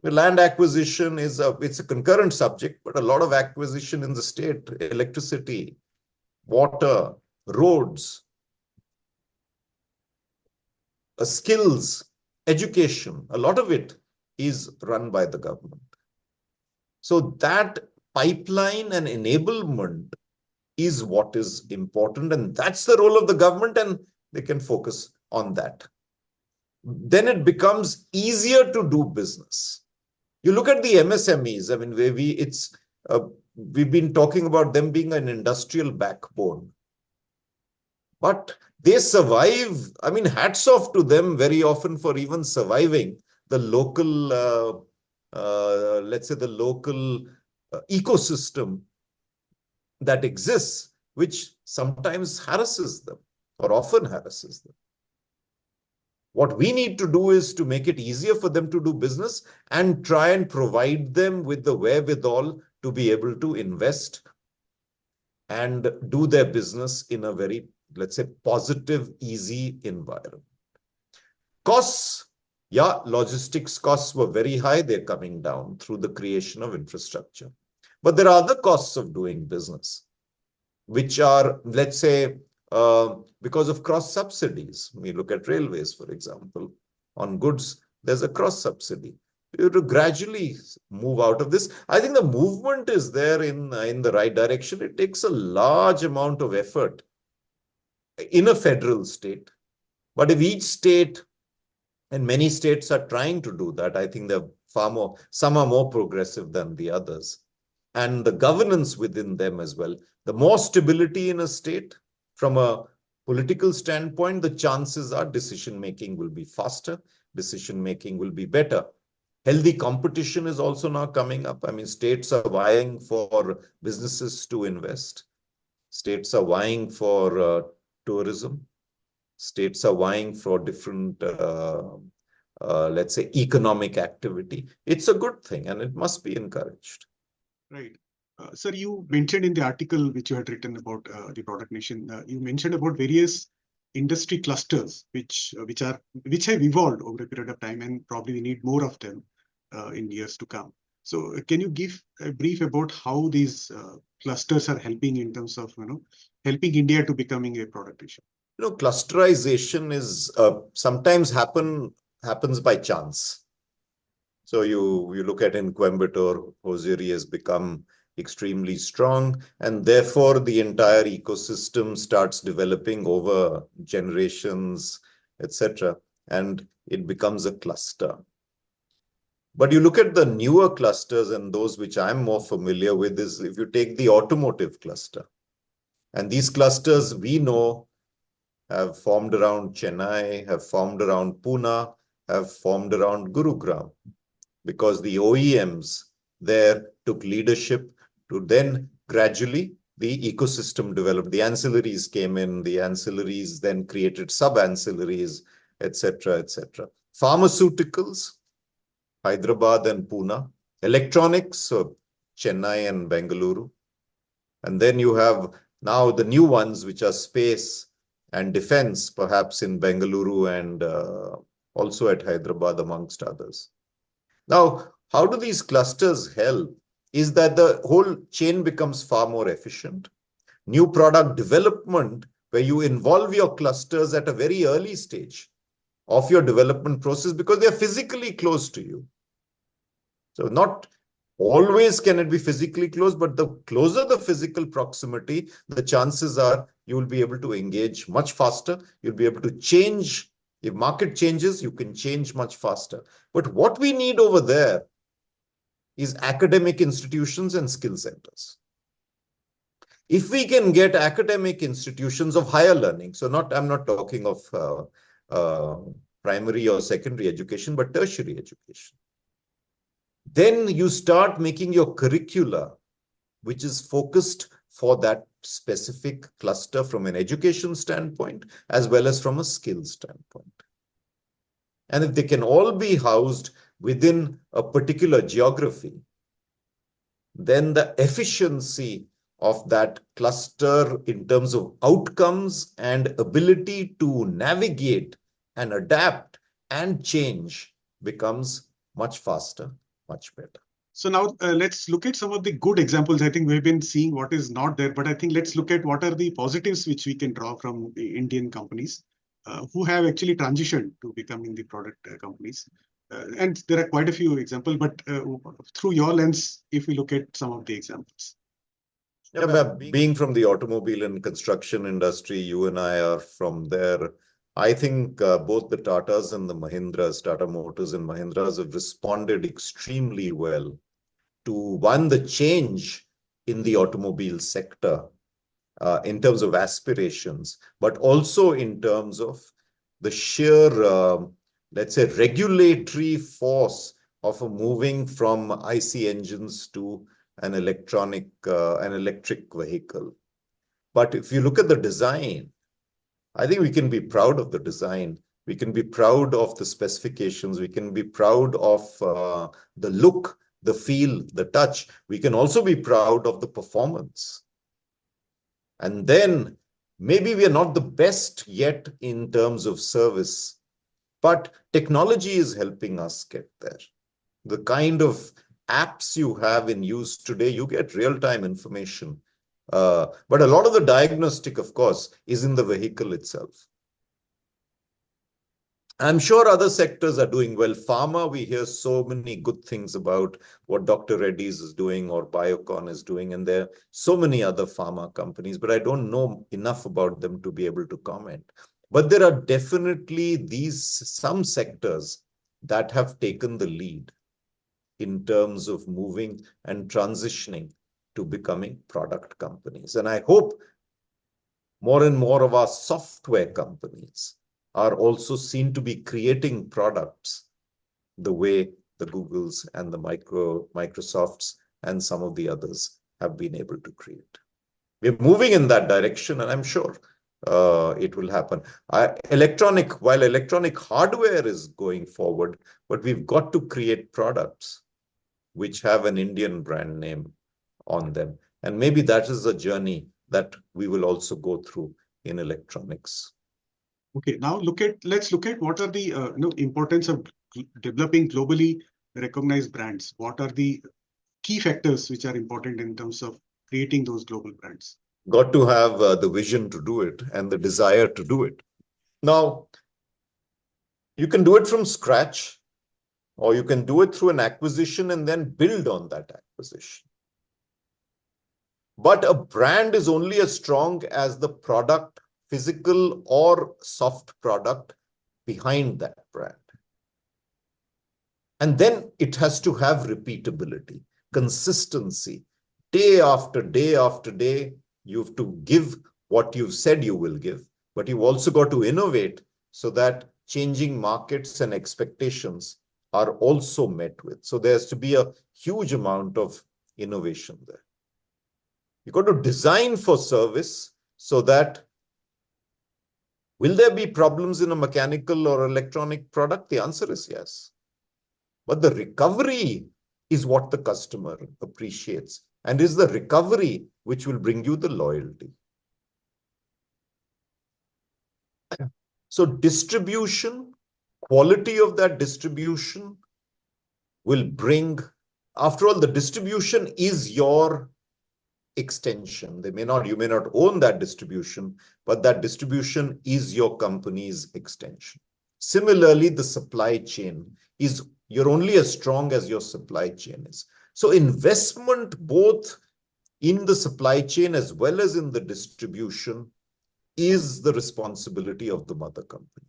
Land acquisition it's a concurrent subject, but a lot of acquisition in the state, electricity, water, roads, skills, education, a lot of it is run by the government. So that pipeline and enablement is what is important, and that's the role of the government, and they can focus on that. Then it becomes easier to do business. You look at the MSMEs. I mean, we've been talking about them being an industrial backbone, but they survive. I mean, hats off to them very often for even surviving the local, let's say the local ecosystem that exists, which sometimes harasses them or often harasses them. What we need to do is to make it easier for them to do business and try and provide them with the wherewithal to be able to invest and do their business in a very, let's say, positive, easy environment. Costs, yeah, logistics costs were very high. They're coming down through the creation of infrastructure. But there are other costs of doing business, which are, let's say, because of cross subsidies. We look at railways, for example. On goods, there's a cross subsidy. You have to gradually move out of this. I think the movement is there in the right direction. It takes a large amount of effort in a federal state. But if each state, and many states are trying to do that, I think they're some are more progressive than the others. And the governance within them as well. The more stability in a state, from a political standpoint, the chances are decision-making will be faster, decision-making will be better. Healthy competition is also now coming up. I mean, states are vying for businesses to invest. States are vying for tourism. States are vying for different, let's say, economic activity. It's a good thing, and it must be encouraged. Right. Sir, you mentioned in the article which you had written about the product nation, you mentioned about various industry clusters which have evolved over a period of time, and probably we need more of them in years to come. So can you give a brief about how these clusters are helping in terms of helping India to becoming a product nation? Clusterization is sometimes happens by chance. So you look at in Coimbatore, hosiery has become extremely strong, and therefore the entire ecosystem starts developing over generations, etc., and it becomes a cluster. But you look at the newer clusters, and those which I'm more familiar with is if you take the automotive cluster, and these clusters we know have formed around Chennai, have formed around Pune, have formed around Gurugram, because the OEMs there took leadership to then gradually the ecosystem developed. The ancillaries came in, the ancillaries then created sub-ancillaries, etc., etc. Pharmaceuticals, Hyderabad and Pune. Electronics, so Chennai and Bengaluru. And then you have now the new ones, which are space and defense, perhaps in Bengaluru and also at Hyderabad, amongst others. Now, how do these clusters help? Is that the whole chain becomes far more efficient. New product development, where you involve your clusters at a very early stage of your development process because they're physically close to you. So not always can it be physically close, but the closer the physical proximity, the chances are you will be able to engage much faster. You'll be able to change. If market changes, you can change much faster. But what we need over there is academic institutions and skill centers. If we can get academic institutions of higher learning, so I'm not talking of primary or secondary education, but tertiary education, then you start making your curricula, which is focused for that specific cluster from an education standpoint, as well as from a skill standpoint. And if they can all be housed within a particular geography, then the efficiency of that cluster in terms of outcomes and ability to navigate and adapt and change becomes much faster. much better. So now let's look at some of the good examples. I think we've been seeing what is not there, but I think let's look at what are the positives which we can draw from the Indian companies who have actually transitioned to becoming the product companies. And there are quite a few examples, but through your lens, if we look at some of the examples. Yeah, but being from the automobile and construction industry, you and I are from there. I think both the Tatas and the Mahindras, Tata Motors and Mahindras, have responded extremely well to, one, the change in the automobile sector in terms of aspirations, but also in terms of the sheer, let's say, regulatory force of moving from IC engines to an electric vehicle. But if you look at the design, I think we can be proud of the design. We can be proud of the specifications. We can be proud of the look, the feel, the touch. We can also be proud of the performance. And then maybe we are not the best yet in terms of service, but technology is helping us get there. The kind of apps you have in use today, you get real-time information. But a lot of the diagnostic, of course, is in the vehicle itself. I'm sure other sectors are doing well. Pharma, we hear so many good things about what Dr. Reddy's is doing or Biocon is doing, and there are so many other pharma companies, but I don't know enough about them to be able to comment. But there are definitely some sectors that have taken the lead in terms of moving and transitioning to becoming product companies. And I hope more and more of our software companies are also seen to be creating products the way the Googles and the Microsofts and some of the others have been able to create. We're moving in that direction, and I'm sure it will happen. While electronic hardware is going forward, but we've got to create products which have an Indian brand name on them. And maybe that is a journey that we will also go through in electronics. Okay, now let's look at what are the importance of developing globally recognized brands. What are the key factors which are important in terms of creating those global brands? Got to have the vision to do it and the desire to do it. Now, you can do it from scratch, or you can do it through an acquisition and then build on that acquisition. But a brand is only as strong as the product, physical or soft product behind that brand. And then it has to have repeatability, consistency. Day after day after day, you have to give what you've said you will give, but you've also got to innovate so that changing markets and expectations are also met with. So there has to be a huge amount of innovation there. You've got to design for service so that will there be problems in a mechanical or electronic product? The answer is yes. But the recovery is what the customer appreciates, and is the recovery which will bring you the loyalty. So distribution, quality of that distribution will bring, after all, the distribution is your extension. You may not own that distribution, but that distribution is your company's extension. Similarly, the supply chain is, you're only as strong as your supply chain is. So investment both in the supply chain as well as in the distribution is the responsibility of the mother company.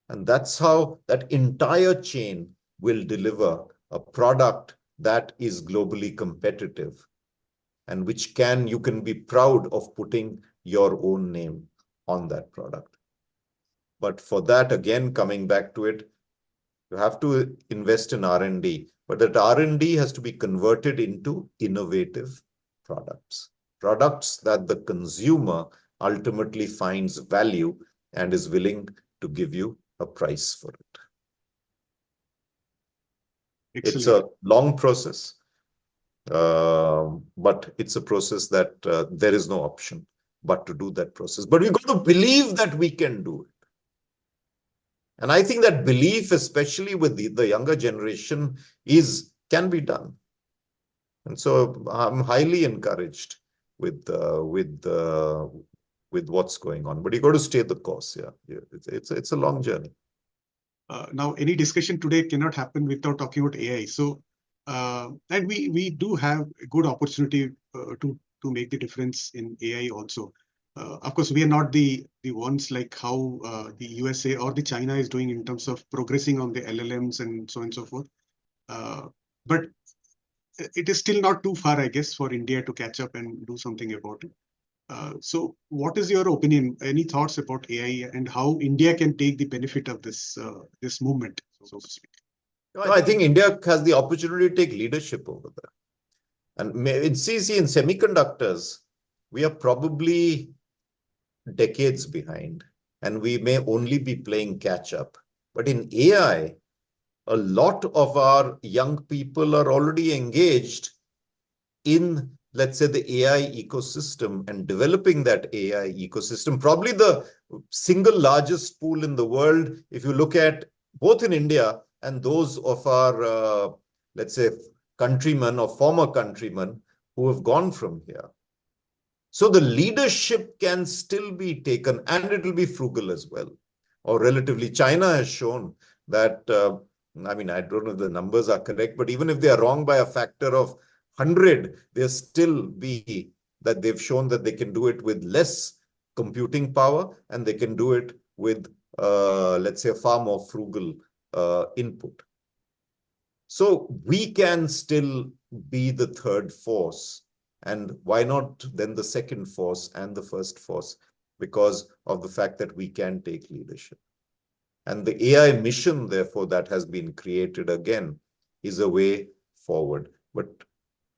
And that's how that entire chain will deliver a product that is globally competitive and which you can be proud of putting your own name on that product. But for that, again, coming back to it, you have to invest in R&D, but that R&D has to be converted into innovative products that the consumer ultimately finds value and is willing to give you a price for it. Excellent. It's a long process, but it's a process that there is no option but to do that process. But we've got to believe that we can do it. And I think that belief, especially with the younger generation, can be done. And so I'm highly encouraged with what's going on. But you got to stay the course. Yeah. It's a long journey. Now, any discussion today cannot happen without talking about AI. So, and we do have a good opportunity to make the difference in AI also. Of course, we are not the ones like how the USA or the China is doing in terms of progressing on the LLMs and so on and so forth. But it is still not too far, I guess, for India to catch up and do something about it. So what is your opinion? Any thoughts about AI and how India can take the benefit of this movement, so to speak? No, I think India has the opportunity to take leadership over there. And in semiconductors, we are probably decades behind, and we may only be playing catch up. But in AI, a lot of our young people are already engaged in, let's say, the AI ecosystem and developing that AI ecosystem. Probably the single largest pool in the world, if you look at both in India and those of our, let's say, countrymen or former countrymen who have gone from here. So the leadership can still be taken, and it will be frugal as well, or relatively. China has shown that, I mean, I don't know if the numbers are correct, but even if they are wrong by a factor of 100, they'll still be that they've shown that they can do it with less computing power, and they can do it with, let's say, a far more frugal input. So we can still be the third force. And why not then the second force and the first force? Because of the fact that we can take leadership. And the AI mission, therefore, that has been created again is a way forward. But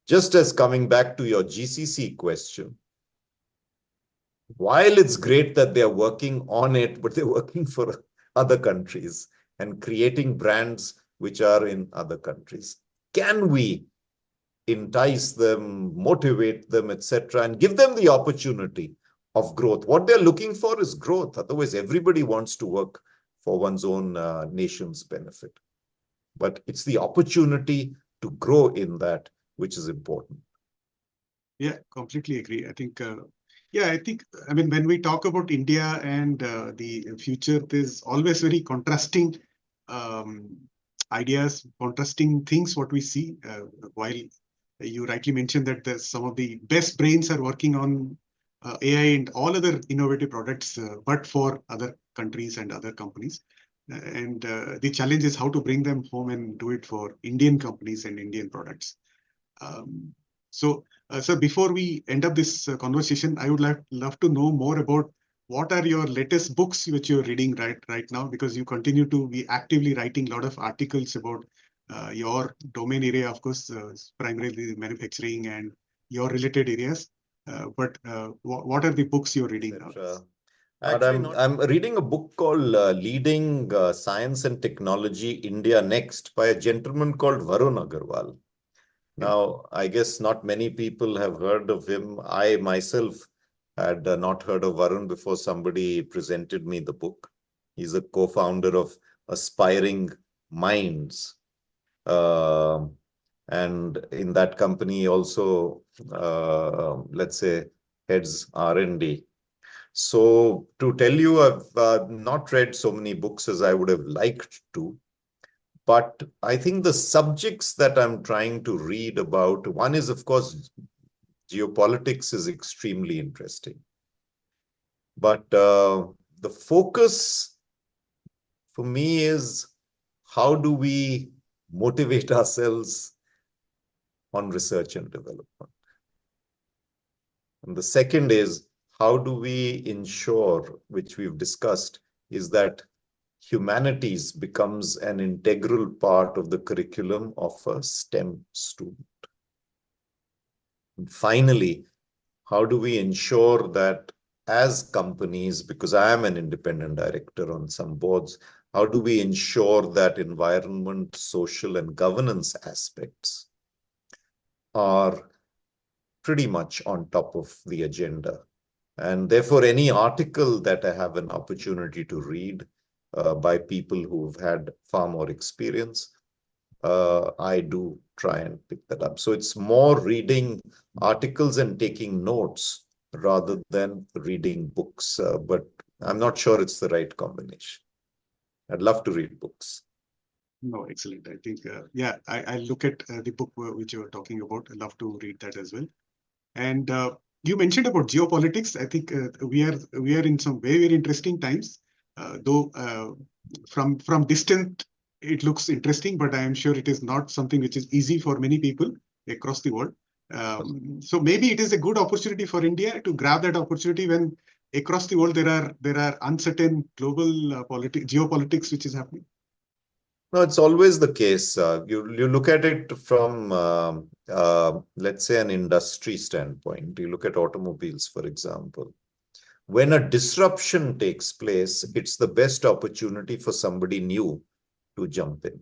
just as coming back to your GCC question, while it's great that they're working on it, but they're working for other countries and creating brands which are in other countries, can we entice them, motivate them, etc., and give them the opportunity of growth? What they're looking for is growth. Otherwise, everybody wants to work for one's own nation's benefit. But it's the opportunity to grow in that which is important. Yeah, completely agree. I think, I mean, when we talk about India and the future, there's always very contrasting ideas, contrasting things, what we see. While you rightly mentioned that some of the best brains are working on AI and all other innovative products, but for other countries and other companies. And the challenge is how to bring them home and do it for Indian companies and Indian products. So before we end up this conversation, I would love to know more about what are your latest books which you're reading right now, because you continue to be actively writing a lot of articles about your domain area, of course, primarily manufacturing and your related areas. But what are the books you're reading now? Actually, I'm reading a book called Leading Science and Technology India Next by a gentleman called Varun Agarwal. Now, I guess not many people have heard of him. I myself had not heard of Varun before somebody presented me the book. He's a co-founder of Aspiring Minds. And in that company also, let's say, heads R&D. So to tell you, I've not read so many books as I would have liked to. But I think the subjects that I'm trying to read about, one is, of course, geopolitics is extremely interesting. But the focus for me is how do we motivate ourselves on research and development? And the second is how do we ensure, which we've discussed, is that humanities becomes an integral part of the curriculum of a STEM student. And finally, how do we ensure that as companies, because I am an independent director on some boards, how do we ensure that environment, social, and governance aspects are pretty much on top of the agenda? And therefore, any article that I have an opportunity to read by people who've had far more experience, I do try and pick that up. So it's more reading articles and taking notes rather than reading books. But I'm not sure it's the right combination. I'd love to read books. No, excellent. I think, I look at the book which you were talking about. I love to read that as well. And you mentioned about geopolitics. I think we are in some very, very interesting times. Though from distant, it looks interesting, but I am sure it is not something which is easy for many people across the world. So maybe it is a good opportunity for India to grab that opportunity when across the world there are uncertain global geopolitics which is happening. No, it's always the case. You look at it from, let's say, an industry standpoint. You look at automobiles, for example. When a disruption takes place, it's the best opportunity for somebody new to jump in.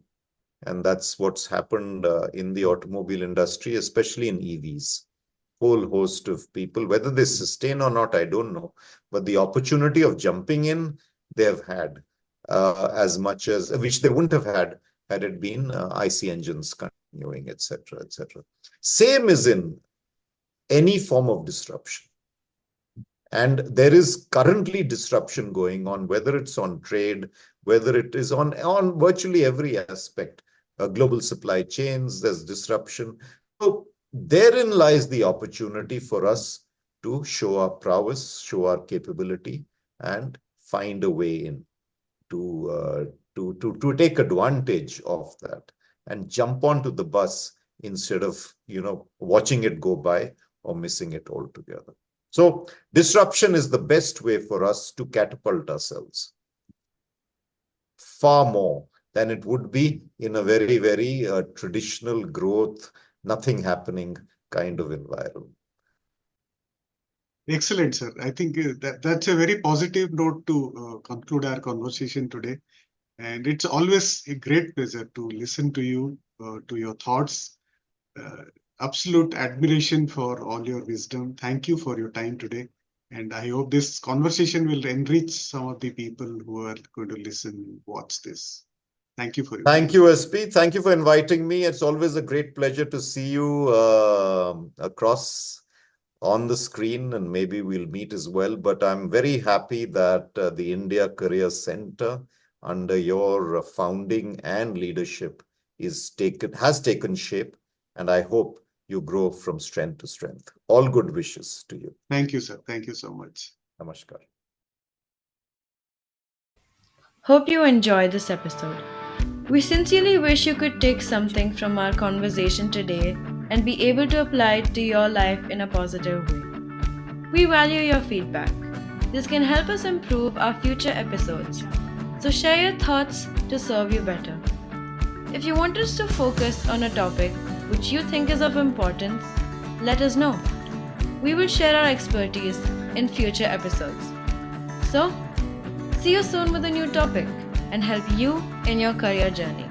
And that's what's happened in the automobile industry, especially in EVs. Whole host of people, whether they sustain or not, I don't know. But the opportunity of jumping in, they have had. As much as which they wouldn't have had it been IC engines continuing, etc., etc. Same is in any form of disruption. And there is currently disruption going on, whether it's on trade, whether it is on virtually every aspect. Global supply chains, there's disruption. So therein lies the opportunity for us to show our prowess, show our capability, and find a way in. To take advantage of that and jump onto the bus instead of watching it go by or missing it altogether. So disruption is the best way for us to catapult ourselves far more than it would be in a very, very traditional growth, nothing happening kind of environment. Excellent, sir. I think that's a very positive note to conclude our conversation today. And it's always a great pleasure to listen to you, to your thoughts. Absolute admiration for all your wisdom. Thank you for your time today. And I hope this conversation will enrich some of the people who are going to listen, watch this. Thank you for your Thank you, SP. Thank you for inviting me. It's always a great pleasure to see you across on the screen, and maybe we'll meet as well. But I'm very happy that the India Career Center, under your founding and leadership, has taken shape, and I hope you grow from strength to strength. All good wishes to you. Thank you, sir. Thank you so much. Namaskar. Hope you enjoyed this episode. We sincerely wish you could take something from our conversation today and be able to apply it to your life in a positive way. We value your feedback. This can help us improve our future episodes. So share your thoughts to serve you better. If you want us to focus on a topic which you think is of importance, let us know. We will share our expertise in future episodes. So, see you soon with a new topic and help you in your career journey.